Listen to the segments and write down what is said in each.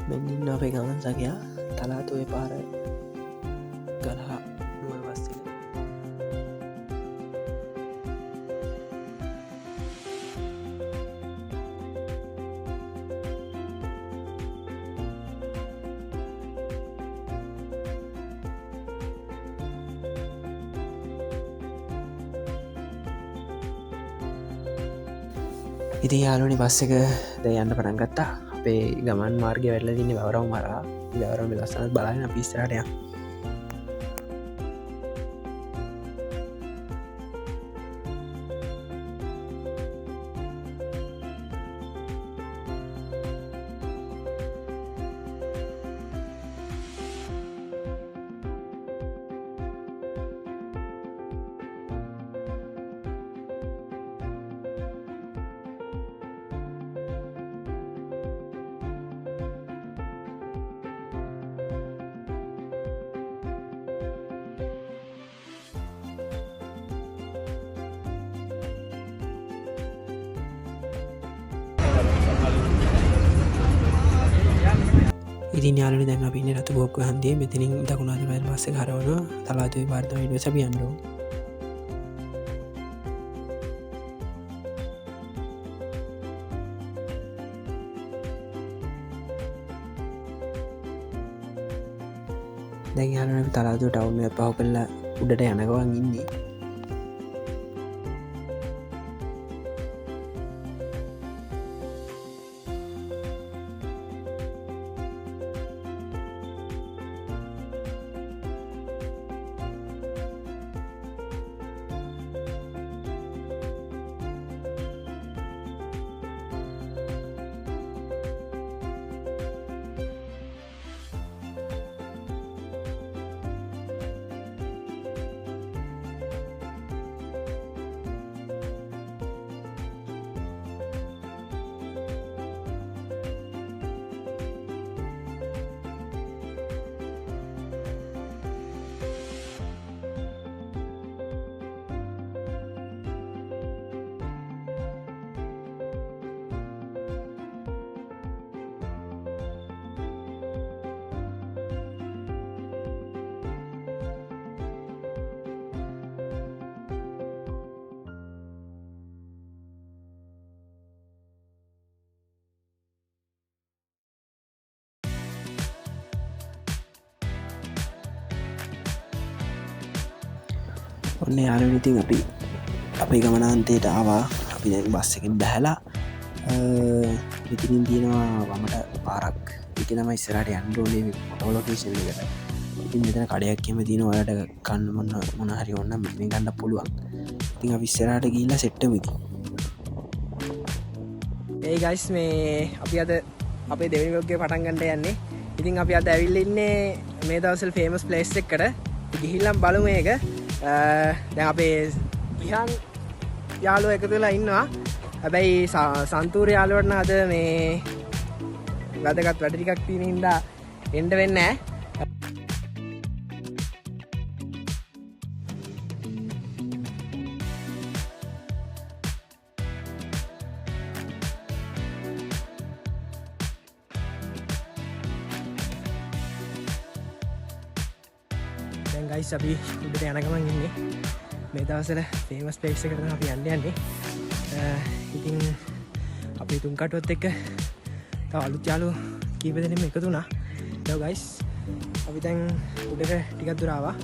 මෙන්න අපේ ගමන් සකයා තලාතුවේ පාර ගලහා නුවල් වස්සිල ඉතින් යාලුනි බස් එක ද යන්න පටන්ගත්තා අපේ ගමන් මාර්ග වැල්ල තින්න ගවරව මරා ගවරම ලස්සනත් බලන්න පිස්තරටය ඉතින් යාලුනි දැන් අපි ඉන්නේ රතු බෝක්කුව හන්දියේ මෙතනින් දකුණාද මයිල් පස්සේ කරවන තලාතුවේ පාරට ඊට අපි යන්න ඕන. දැන් යාලුනි අපි තලාතුව ටවුන් එක පහු කරලා උඩට යන ගමන් ඉන්නේ. ඔන්න යාලුනි ඉතින් අපි අපේ ගමනාන්තයට ආවා අපි දැන් බස් එකෙන් බැහැලා මෙතනින් තියෙනවා වමට පාරක් ඒක තමයි ඉස්සරහට යන්න ඕනේ ෆොටෝ ලොකේෂන් එකට. ඉතින් මෙතන කඩයක් එහෙම තියෙනවා ඔයාලට කන්න මොන හරි ඕන නම් මෙතනින් ගන්න පුළුවන්. ඉතින් අපි ඉස්සරහට ගිහිල්ලා සෙට් වෙමු ඉතින්. ඒ ගයිස් මේ අපි අද අපේ දෙවෙනි vlog එක පටන් ගන්න යන්නේ. ඉතින් අපි අද ඇවිල්ලා ඉන්නේ මේ දවස්වල ෆේමස් ප්ලේස් එකකට. ගිහිල්ලා බලමු මේක. දැන් අපේ විහාන් යාළුවෝ එකතු වෙලා ඉන්නවා. හැබැයි සන්තූර යාළුවට නම් අද මේ වැදගත් වැඩ ටිකක් තියෙන හින්දා එන්න වෙන්නේ නැහැ. දැන් ගයිස් අපි උඩට යන ගමන් ඉන්නේ. මේ දවස්වල ෆේමස් ප්ලේස් එකට තමයි අපි යන්නේ. ඉතින් අපි තුන් කටුවත් එක්ක තව අලුත් යාළුවෝ කීප දෙනෙක් එකතු වුණා. ඒවා ගයිස් අපි දැන් උඩට ටිකක් දුර ආවා.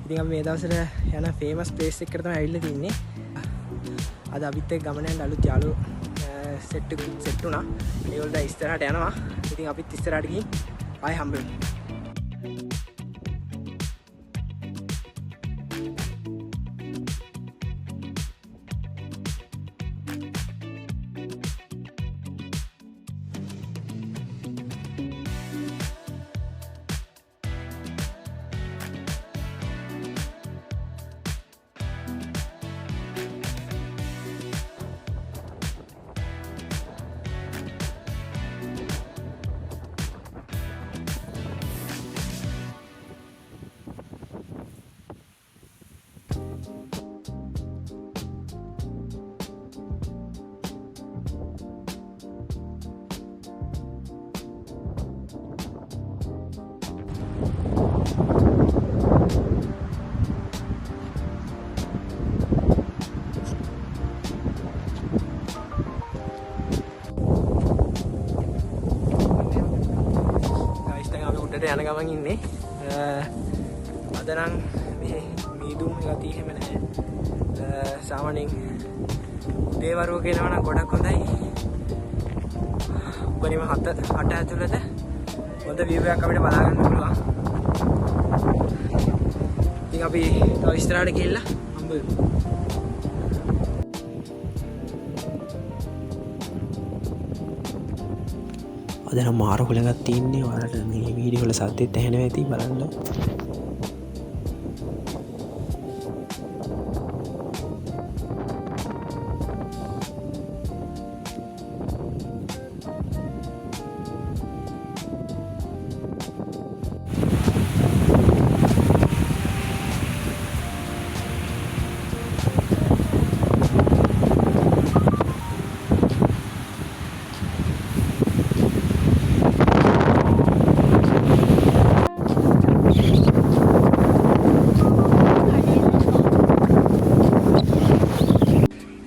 ඉතින් අපි මේ දවස්වල යන ෆේමස් ප්ලේස් එකට තමයි ඇවිල්ලා තින්නේ. අද අපිත් එක්ක ගමන යන අලුත් යාළුවෝ සෙට් වුණා. ඒගොල්ලෝ ඉස්සරහට යනවා. ඉතින් අපිත් ඉස්සරහට ගිහින් ආයෙ හම්බ වෙමු. ගමන් ඉන්නේ. අදනම් මේ මීදුම් ගතිය එහෙම නැහැ. සාමාන්‍යයෙන් දේවරුව කියනවා නම් ගොඩක් හොඳයි. උපරිම 7-8 ඇතුළත හොඳ view එකක් අපිට බලා ගන්න පුළුවන්. ඉතින් අපි තව ඉස්සරහට ගිහිල්ලා හම්බ වෙමු. අද නම් මාර හුලඟක් තියෙන්නේ. ඔයාලට මේ වීඩියෝ වල සද්දෙත් ඇහෙනවා ඇති බලන්න.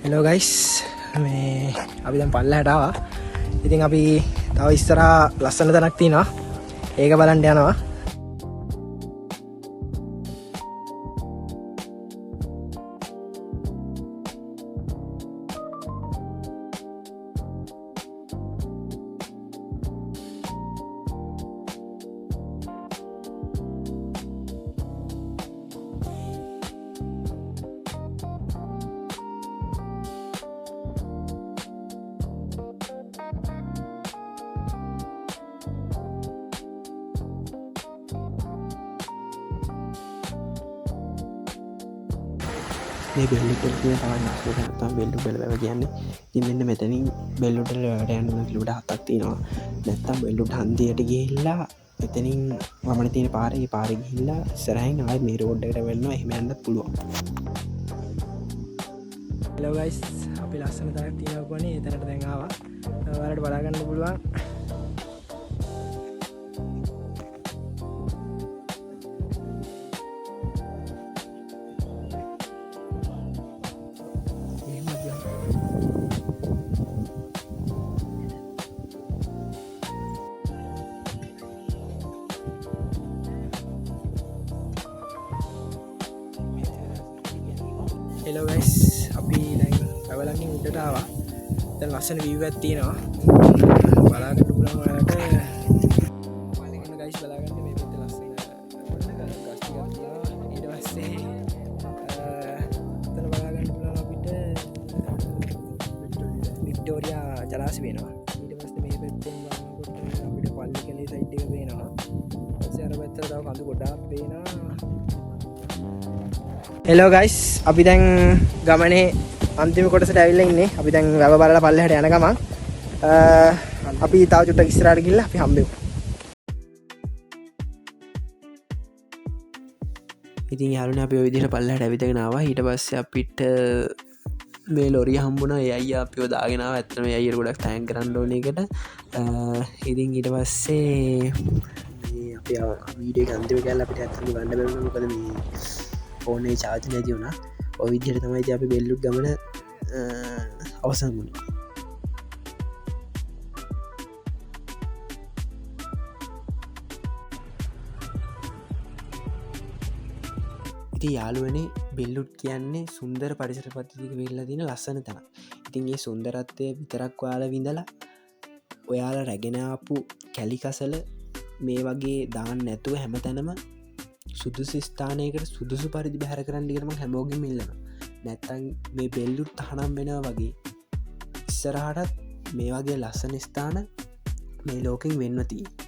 හෙලෝ ගයිස්, මේ අපි දැන් පල්ලෙහාට ආවා. ඉතින් අපි තව ඉස්සරහා ලස්සන තැනක් තියෙනවා. ඒක බලන්න යනවා. මේ බෙල්ලුටල් කියන තවත් නාස්වක තම බෙල්ලුටල් වැව කියන්නේ. ඉතින් මෙන්න මෙතනින් බෙල්ලුටල් වලට යන්න කිලෝමීටර් 7ක් තියෙනවා. නැත්තම් බෙල්ලුට හන්දියට ගිහිල්ලා එතනින් වමන තියෙන පාරේ ගිහිල්ලා ඉස්සරහින් ආයෙත් මේ රෝඩ් එකට වෙන්නවා. එහෙම යන්නත් පුළුවන්. හෙලෝ ගයිස්, අපි ලස්සන තැනක් තියෙනවා කොහොනේ. එතනට දැන් ආවා. ඔයාලට බලා ගන්න පුළුවන්. හෙලෝ ගයිස්, අපි දැන් පැවලකින් උඩට ආවා. දැන් ලස්සන view එකක් තියෙනවා. බලා ගන්න පුළුවන් ඔයාලට. බලන්න ගයිස්, බලා ගන්න මේ පැත්තේ ලස්සන ගස් ටිකක් තියෙනවා. ඊට පස්සේ එතන බලා ගන්න පුළුවන් අපිට වික්ටෝරියා ජලාශය වෙනවා. ඊට පස්සේ මේ පැත්තෙන් බලනකොට අපිට පල්ලිකලේ සයිඩ් එක පේනවා. ඊට පස්සේ අර පැත්තට තව කඳු ගොඩාක් පේනවා. හෙලෝ ගයිස්, අපි දැන් ගමනේ අන්තිම කොටසට ඇවිල්ලා ඉන්නේ. අපි දැන් වැව බලලා පල්ලෙහාට යන ගමන් අපි තව චුට්ටක් ඉස්සරහට ගිහිල්ලා අපි හම්බෙමු. ඉතින් යාළුවනේ අපි ওই විදිහට පල්ලෙහාට ඇවිදගෙන ආවා. ඊට පස්සේ අපිට මේ ලොරිය හම්බුණා. ඒ අයියා අපිව දාගෙන ආවා. ඇත්තටම මේ අයියට ගොඩක් තෑන්ක් කරන්න ඕනේ ඒකට. ඉතින් ඊට පස්සේ මේ අපි වීඩියෝ එක අන්තිම ගාලා අපිට ඇත්තටම ගන්න බැරුණා. මොකද මේ ෆෝනේ චාර්ජ් නැති වුණා. ඔය විදිහට තමයි ඉතින් අපි බෙල්ලුට් ගමන අවසන් වුණේ. ඉතින් යාළුවනේ, බෙල්ලුට් කියන්නේ සුන්දර පරිසර පද්ධතියක වෙලා තියෙන ලස්සන තැනක්. ඉතින් මේ සුන්දරත්වය විතරක් ඔයාලා විඳලා ඔයාලා රැගෙන ආපු කැලි කසල මේ වගේ දාන්න නැතුව හැමතැනම සුදුසු ස්ථානයකට සුදුසු පරිදි බැහැර කරන්න කියලා මම හැමෝගෙම ඉල්ලනවා. නැත්තම් මේ බෙල්ලුට් තහනම් වෙනවා වගේ ඉස්සරහටත් මේ වගේ ලස්සන ස්ථාන මේ ලෝකෙන් වෙන්න තියෙනවා.